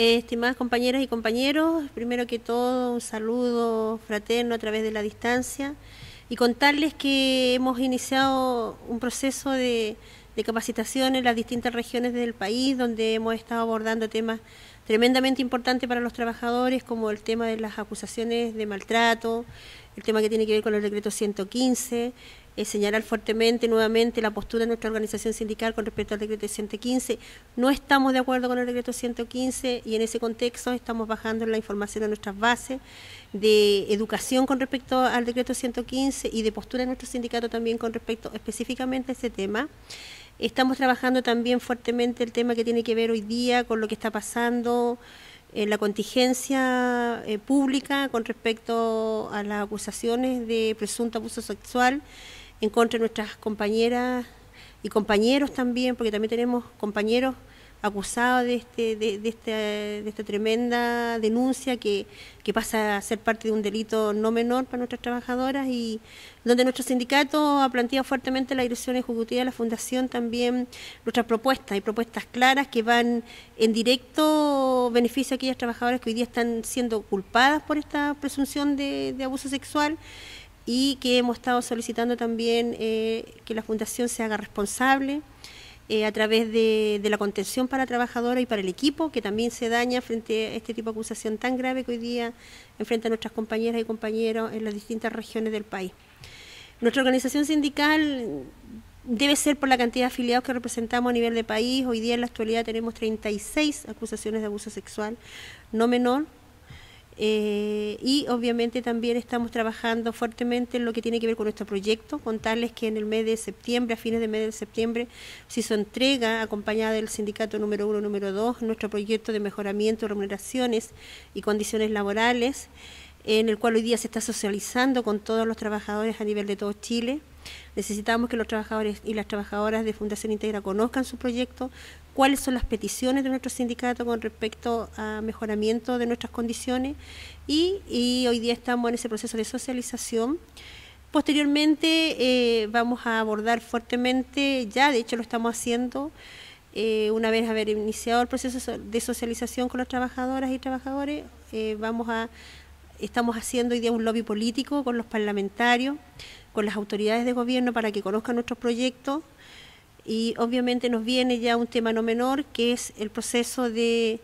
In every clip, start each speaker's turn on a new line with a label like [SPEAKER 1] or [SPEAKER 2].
[SPEAKER 1] Estimadas compañeras y compañeros, primero que todo un saludo fraterno a través de la distancia y contarles que hemos iniciado un proceso de capacitación en las distintas regiones del país, donde hemos estado abordando temas tremendamente importantes para los trabajadores, como el tema de las acusaciones de maltrato, el tema que tiene que ver con el decreto 115, señalar fuertemente nuevamente la postura de nuestra organización sindical con respecto al decreto 115. No estamos de acuerdo con el decreto 115 y en ese contexto estamos bajando la información a nuestras bases de educación con respecto al decreto 115 y de postura de nuestro sindicato también con respecto específicamente a ese tema. Estamos trabajando también fuertemente el tema que tiene que ver hoy día con lo que está pasando en la contingencia pública con respecto a las acusaciones de presunto abuso sexual en contra de nuestras compañeras y compañeros también, porque también tenemos compañeros acusados de esta tremenda denuncia que pasa a ser parte de un delito no menor para nuestras trabajadoras, y donde nuestro sindicato ha planteado fuertemente la dirección ejecutiva de la Fundación también nuestras propuestas, y propuestas claras que van en directo beneficio a aquellas trabajadoras que hoy día están siendo culpadas por esta presunción de abuso sexual, y que hemos estado solicitando también que la Fundación se haga responsable a través de la contención para la trabajadora y para el equipo, que también se daña frente a este tipo de acusación tan grave que hoy día enfrentan nuestras compañeras y compañeros en las distintas regiones del país. Nuestra organización sindical debe ser por la cantidad de afiliados que representamos a nivel de país. Hoy día en la actualidad tenemos 36 acusaciones de abuso sexual no menor. Y obviamente también estamos trabajando fuertemente en lo que tiene que ver con nuestro proyecto, contarles que en el mes de septiembre, a fines del mes de septiembre, se hizo entrega acompañada del sindicato número 1, número 2, nuestro proyecto de mejoramiento de remuneraciones y condiciones laborales, en el cual hoy día se está socializando con todos los trabajadores a nivel de todo Chile. Necesitamos que los trabajadores y las trabajadoras de Fundación Integra conozcan su proyecto, cuáles son las peticiones de nuestro sindicato con respecto a mejoramiento de nuestras condiciones, y hoy día estamos en ese proceso de socialización. Posteriormente vamos a abordar fuertemente, ya de hecho lo estamos haciendo, una vez haber iniciado el proceso de socialización con las trabajadoras y trabajadores, estamos haciendo hoy día un lobby político con los parlamentarios, con las autoridades de gobierno para que conozcan nuestros proyectos, y obviamente nos viene ya un tema no menor, que es el proceso de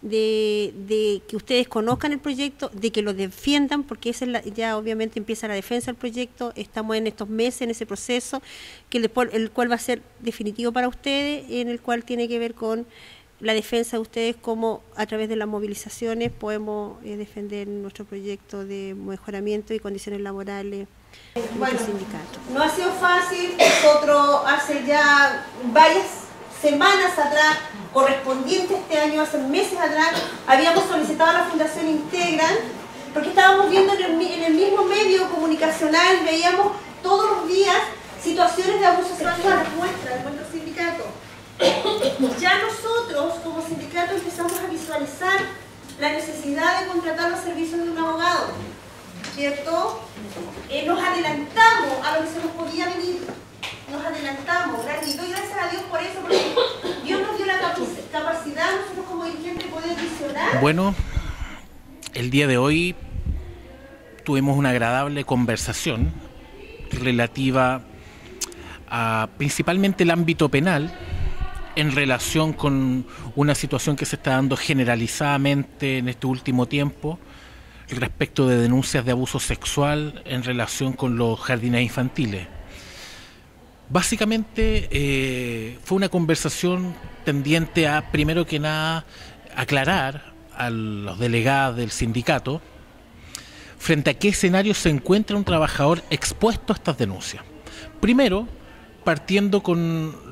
[SPEAKER 1] que ustedes conozcan el proyecto, de que lo defiendan, porque ya obviamente empieza la defensa del proyecto. Estamos en estos meses en ese proceso, el cual va a ser definitivo para ustedes, en el cual tiene que ver con la defensa de ustedes, como a través de las movilizaciones podemos defender nuestro proyecto de mejoramiento y condiciones laborales. Bueno, sindicato.
[SPEAKER 2] No ha sido fácil. Nosotros hace ya varias semanas atrás, correspondiente este año, hace meses atrás, habíamos solicitado a la Fundación Integra, porque estábamos viendo en el mismo medio comunicacional, veíamos todos los días situaciones de abuso sexual en nuestro sindicato. Ya nosotros como sindicato empezamos a visualizar la necesidad de contratar los servicios de un abogado, ¿cierto? Nos adelantamos a lo que se nos podía venir, nos adelantamos, y doy gracias a Dios por eso, porque Dios nos dio la capacidad nosotros como dirigentes de poder visionar.
[SPEAKER 3] Bueno, el día de hoy tuvimos una agradable conversación relativa a principalmente el ámbito penal, en relación con una situación que se está dando generalizadamente en este último tiempo respecto de denuncias de abuso sexual en relación con los jardines infantiles. Básicamente fue una conversación tendiente a, primero que nada, aclarar a los delegados del sindicato frente a qué escenario se encuentra un trabajador expuesto a estas denuncias. Primero, partiendo con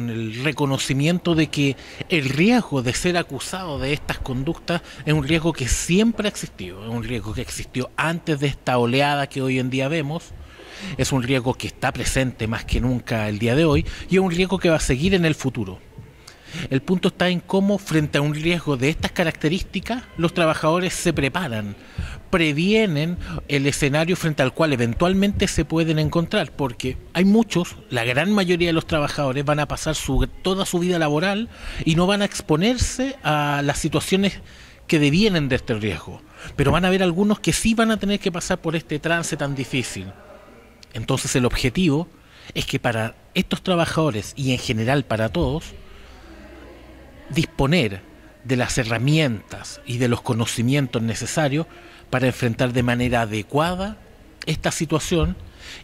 [SPEAKER 3] el reconocimiento de que el riesgo de ser acusado de estas conductas es un riesgo que siempre ha existido, es un riesgo que existió antes de esta oleada que hoy en día vemos, es un riesgo que está presente más que nunca el día de hoy, y es un riesgo que va a seguir en el futuro. El punto está en cómo, frente a un riesgo de estas características, los trabajadores se preparan previenen el escenario frente al cual eventualmente se pueden encontrar, porque hay muchos, la gran mayoría de los trabajadores van a pasar toda su vida laboral y no van a exponerse a las situaciones que devienen de este riesgo, pero van a haber algunos que sí van a tener que pasar por este trance tan difícil. Entonces el objetivo es que para estos trabajadores y en general para todos, disponer de las herramientas y de los conocimientos necesarios para enfrentar de manera adecuada esta situación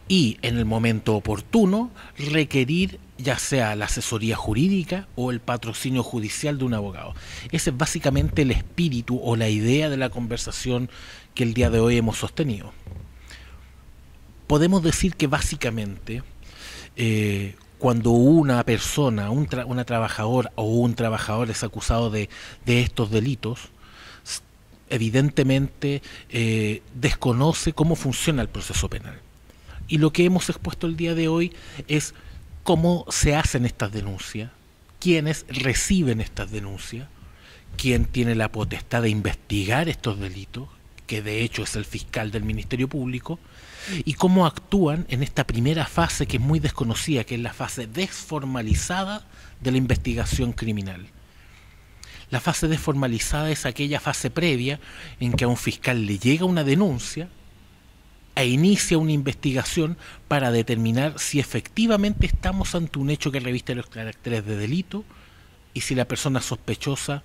[SPEAKER 3] y en el momento oportuno requerir ya sea la asesoría jurídica o el patrocinio judicial de un abogado. Ese es básicamente el espíritu o la idea de la conversación que el día de hoy hemos sostenido. Podemos decir que básicamente cuando una persona, una trabajadora o un trabajador es acusado de estos delitos, evidentemente desconoce cómo funciona el proceso penal. Y lo que hemos expuesto el día de hoy es cómo se hacen estas denuncias, quiénes reciben estas denuncias, quién tiene la potestad de investigar estos delitos, que de hecho es el fiscal del Ministerio Público, y cómo actúan en esta primera fase que es muy desconocida, que es la fase desformalizada de la investigación criminal. La fase desformalizada es aquella fase previa en que a un fiscal le llega una denuncia e inicia una investigación para determinar si efectivamente estamos ante un hecho que reviste los caracteres de delito y si la persona sospechosa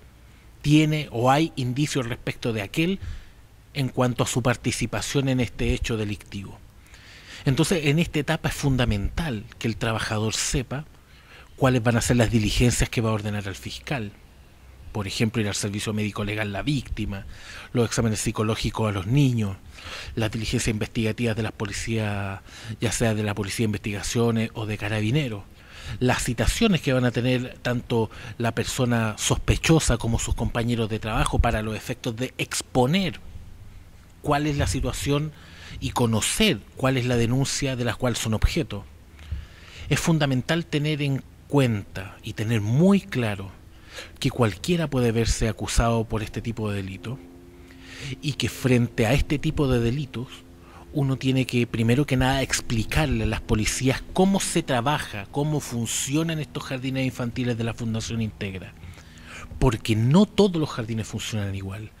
[SPEAKER 3] tiene o hay indicios respecto de aquel en cuanto a su participación en este hecho delictivo. Entonces, en esta etapa es fundamental que el trabajador sepa cuáles van a ser las diligencias que va a ordenar al fiscal. Por ejemplo, ir al servicio médico legal la víctima, los exámenes psicológicos a los niños, las diligencias investigativas de las policías, ya sea de la Policía de Investigaciones o de Carabineros, las citaciones que van a tener tanto la persona sospechosa como sus compañeros de trabajo para los efectos de exponer cuál es la situación y conocer cuál es la denuncia de la cual son objeto. Es fundamental tener en cuenta y tener muy claro que cualquiera puede verse acusado por este tipo de delito y que frente a este tipo de delitos uno tiene que primero que nada explicarle a las policías cómo se trabaja, cómo funcionan estos jardines infantiles de la Fundación Integra, porque no todos los jardines funcionan igual.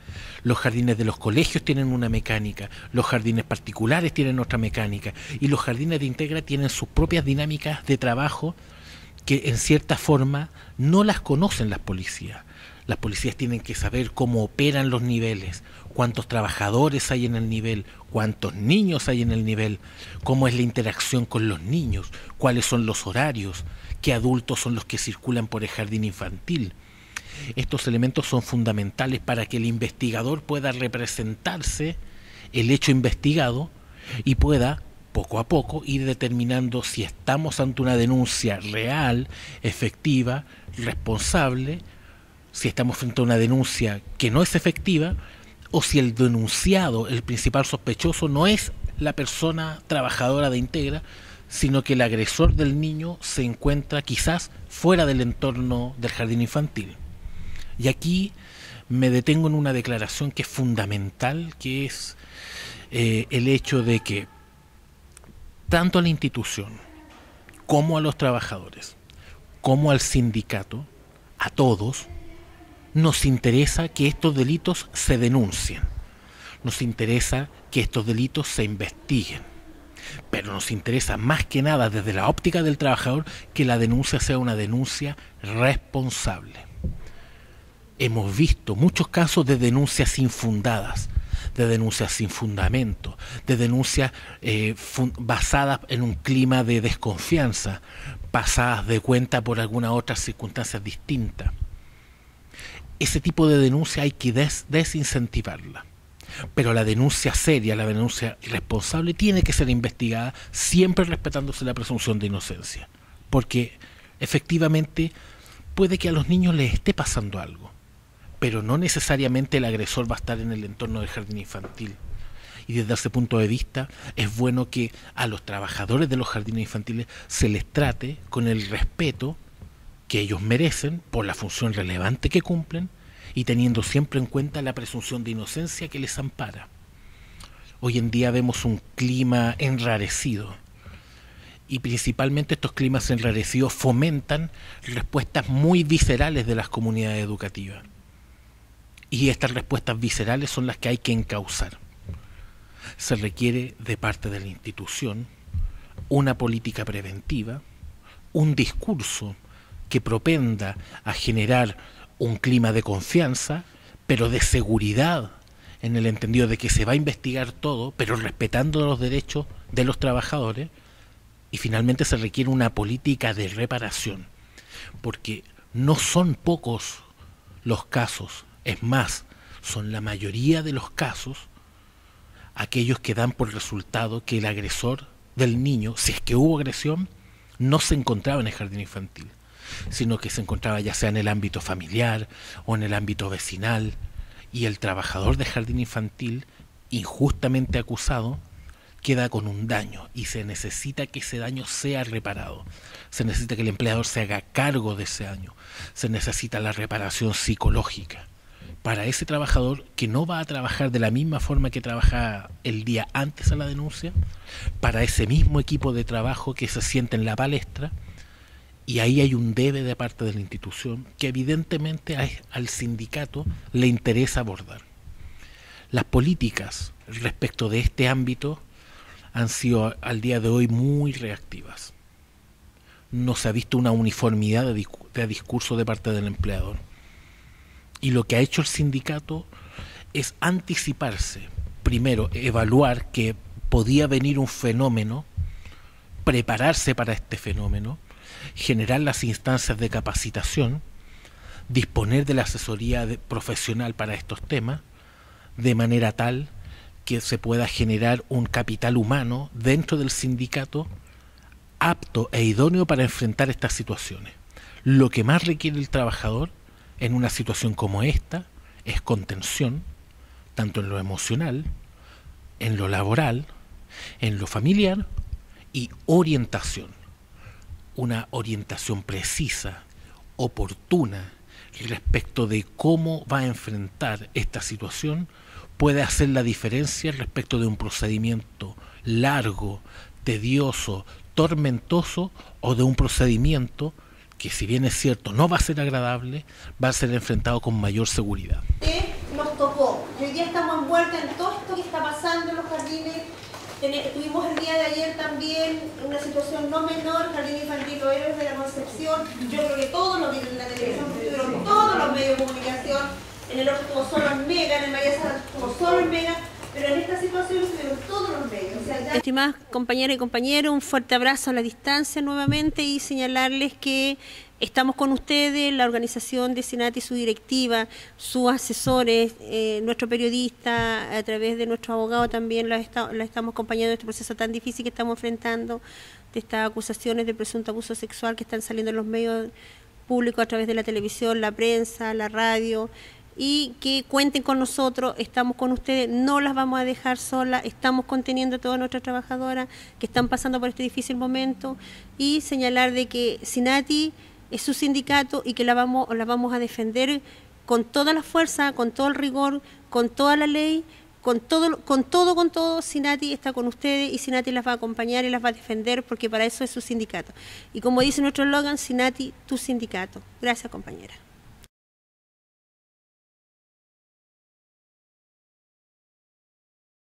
[SPEAKER 3] Los jardines de los colegios tienen una mecánica, los jardines particulares tienen otra mecánica y los jardines de Integra tienen sus propias dinámicas de trabajo que en cierta forma no las conocen las policías. Las policías tienen que saber cómo operan los niveles, cuántos trabajadores hay en el nivel, cuántos niños hay en el nivel, cómo es la interacción con los niños, cuáles son los horarios, qué adultos son los que circulan por el jardín infantil. Estos elementos son fundamentales para que el investigador pueda representarse el hecho investigado y pueda poco a poco ir determinando si estamos ante una denuncia real, efectiva, responsable, si estamos frente a una denuncia que no es efectiva o si el denunciado, el principal sospechoso, no es la persona trabajadora de Integra, sino que el agresor del niño se encuentra quizás fuera del entorno del jardín infantil. Y aquí me detengo en una declaración que es fundamental, que es el hecho de que tanto a la institución como a los trabajadores, como al sindicato, a todos, nos interesa que estos delitos se denuncien, nos interesa que estos delitos se investiguen, pero nos interesa más que nada desde la óptica del trabajador que la denuncia sea una denuncia responsable. Hemos visto muchos casos de denuncias infundadas, de denuncias sin fundamento, de denuncias basadas en un clima de desconfianza, pasadas de cuenta por alguna otra circunstancia distinta. Ese tipo de denuncia hay que desincentivarla, pero la denuncia seria, la denuncia responsable tiene que ser investigada siempre respetándose la presunción de inocencia, porque efectivamente puede que a los niños les esté pasando algo, pero no necesariamente el agresor va a estar en el entorno del jardín infantil. Y desde ese punto de vista es bueno que a los trabajadores de los jardines infantiles se les trate con el respeto que ellos merecen por la función relevante que cumplen y teniendo siempre en cuenta la presunción de inocencia que les ampara. Hoy en día vemos un clima enrarecido y principalmente estos climas enrarecidos fomentan respuestas muy viscerales de las comunidades educativas. Y estas respuestas viscerales son las que hay que encauzar. Se requiere de parte de la institución una política preventiva, un discurso que propenda a generar un clima de confianza, pero de seguridad, en el entendido de que se va a investigar todo, pero respetando los derechos de los trabajadores. Y finalmente se requiere una política de reparación, porque no son pocos los casos, es más, son la mayoría de los casos aquellos que dan por resultado que el agresor del niño, si es que hubo agresión, no se encontraba en el jardín infantil, sino que se encontraba ya sea en el ámbito familiar o en el ámbito vecinal, y el trabajador de jardín infantil, injustamente acusado, queda con un daño y se necesita que ese daño sea reparado. Se necesita que el empleador se haga cargo de ese daño. Se necesita la reparación psicológica para ese trabajador que no va a trabajar de la misma forma que trabajaba el día antes a la denuncia, para ese mismo equipo de trabajo que se siente en la palestra. Y ahí hay un debe de parte de la institución que evidentemente al sindicato le interesa abordar. Las políticas respecto de este ámbito han sido al día de hoy muy reactivas. No se ha visto una uniformidad de discurso de parte del empleador. Y lo que ha hecho el sindicato es anticiparse. Primero, evaluar que podía venir un fenómeno, prepararse para este fenómeno, generar las instancias de capacitación, disponer de la asesoría profesional para estos temas, de manera tal que se pueda generar un capital humano dentro del sindicato apto e idóneo para enfrentar estas situaciones. Lo que más requiere el trabajador en una situación como esta es contención, tanto en lo emocional, en lo laboral, en lo familiar, y orientación. Una orientación precisa, oportuna, respecto de cómo va a enfrentar esta situación, puede hacer la diferencia respecto de un procedimiento largo, tedioso, tormentoso, o de un procedimiento que, si bien es cierto no va a ser agradable, va a ser enfrentado con mayor seguridad.
[SPEAKER 2] Nos tocó, y hoy día estamos envueltos en todo esto que está pasando en los jardines. Tuvimos el día de ayer también una situación no menor, Jardín Infantil Los Héroes de la Concepción. Yo creo que todos lo vieron en la televisión, tuvieron todos los medios de comunicación. En el otro estuvo solo en Mega, en el María Sala estuvo solo en Mega, pero en esta situación estuvieron todos los medios. O sea, ya...
[SPEAKER 1] Estimadas compañeras y compañeros, un fuerte abrazo a la distancia nuevamente y señalarles que estamos con ustedes, la organización de SINATI, su directiva, sus asesores, nuestro periodista, a través de nuestro abogado también la estamos acompañando en este proceso tan difícil que estamos enfrentando, de estas acusaciones de presunto abuso sexual que están saliendo en los medios públicos a través de la televisión, la prensa, la radio, y que cuenten con nosotros, estamos con ustedes, no las vamos a dejar solas, estamos conteniendo a todas nuestras trabajadoras que están pasando por este difícil momento, y señalar de que SINATI es su sindicato y que la vamos a defender con toda la fuerza, con todo el rigor, con toda la ley, con todo. SINATI está con ustedes y SINATI las va a acompañar y las va a defender, porque para eso es su sindicato. Y como dice nuestro eslogan, SINATI, tu sindicato. Gracias, compañera.